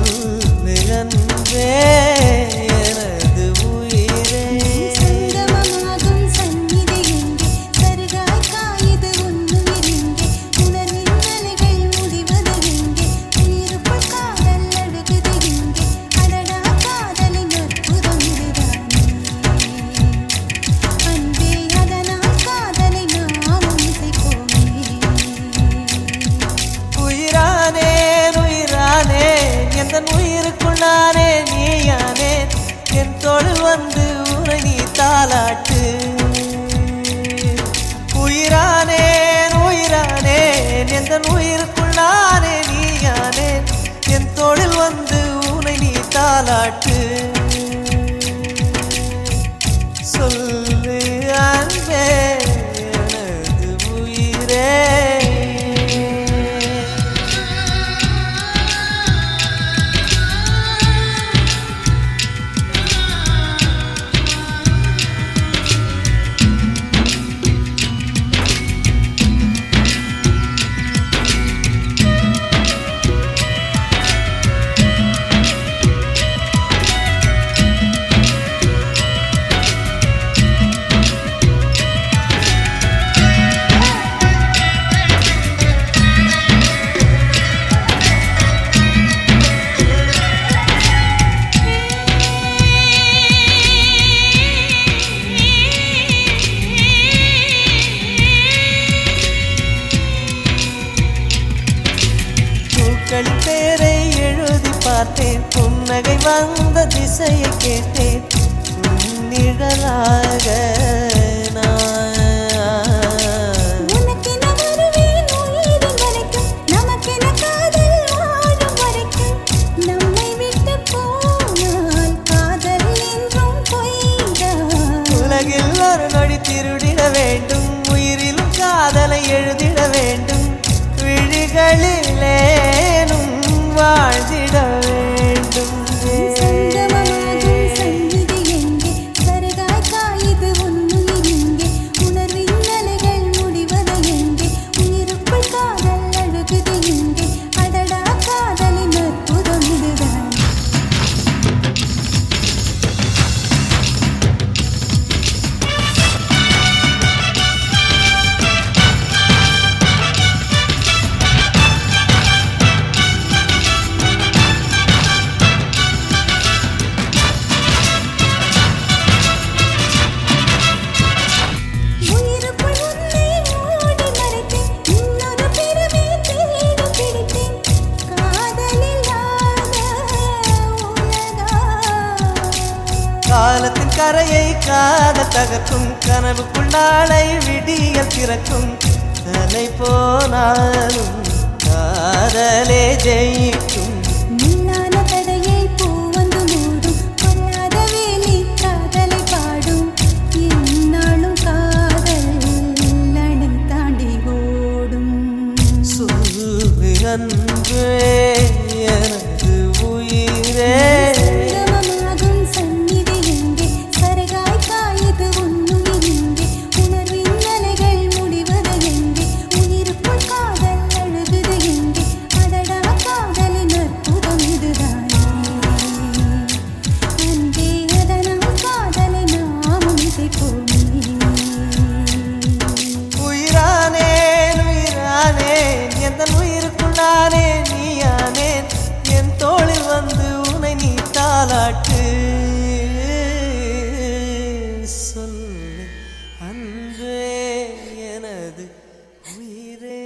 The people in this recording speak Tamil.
சொல்லு அன்பே எனது உயிரே. சங்கமமாகும் சந்நிதி எங்கே, சருகாய் காயுது உன்னுயிர் எங்கே, உணர்வின் அலைகள் முடிவது எங்கே, உயிருக்குள் காதல் அழுகுது எங்கே, அடடா காதலின் அற்புதம் இதுதானே அன்பே, அதனால் காதலை நாமும் இசைப்போமே. உயிரானேன் உயிரானேன் எந்தன் உயிருக்குள்ளானே நீயானே, என் தோளில் வந்து உனை நீ தாலாட்டு. உயிரானேன் உயிரானேன் எந்தன் உயிருக்குள்ளானே நீயானே, என் தோளில் வந்து உனை நீ தாலாட்டு. சொல்லு அன்பே எனது உயிரே. பூக்களின் பேரை எழுதி பார்த்தேன், புன்னகை வந்த திசையை கேட்டேன், நிழலாக உனக்கென வருவேன் உயிரின் வரைக்கும், நமக்கென காதல் வாழும் வரைக்கும், நம்மை விட்டு போனால் காதல் என்றும் பொய்தான். உலகில் ஒரு நொடி திருடிட வேண்டும், உயிரிலும் காதலை எழுதிட வேண்டும், விழிகளிலேனும் வாழ்ந்திட வேண்டும். சங்கமமாகும் சந்நிதி எங்கே, சருகாய் காயுது உன்னுயிர் எங்கே, உணர்வின் அலைகள் முடிவது எங்கே, உயிருக்குள் காதல் அழுகுது எங்கே, அடடா காதலின் அற்புதம் இதுதான். உயிருக்குள் உன்னை மூடி மறைத்தேன், இன்னொரு பிறவி தேடி பிடித்தேன், காதலில்லாத உலகா. காலத்தின் கரையை காதல் தகர்க்கும், கனவுக்குள் நாளை விடியல் திறக்கும், தலை போனாலும் காதலே ஜெயிக்கும். நில்லான தடையை பூ வந்து மூடும், கொல்லாத வேலி காதலை பாடும், எந்நாளும் காதல் அணை தாண்டி ஓடும். சொல்லு அன்பே எனது உயிரே. சங்கமமாகும் சந்நிதி எங்கே, சருகாய் காயுது உன்னுயிர் எங்கே, உணர்வின் அலைகள் முடிவது எங்கே, உயிருக்குள் காதல் அழுகுது எங்கே, அடடா காதலின் அற்புதம் இதுதானே அன்பே, அதனால் காதலை நாமும் இசைப்போமே. உயிரானேன் உயிரானேன் எந்தன் உயிருக்குள்ளானே நீயானேன், என் தோளில் வந்து உனை நீ தாலாட்டு. சொல்லு அன்பே எனது உயிரே.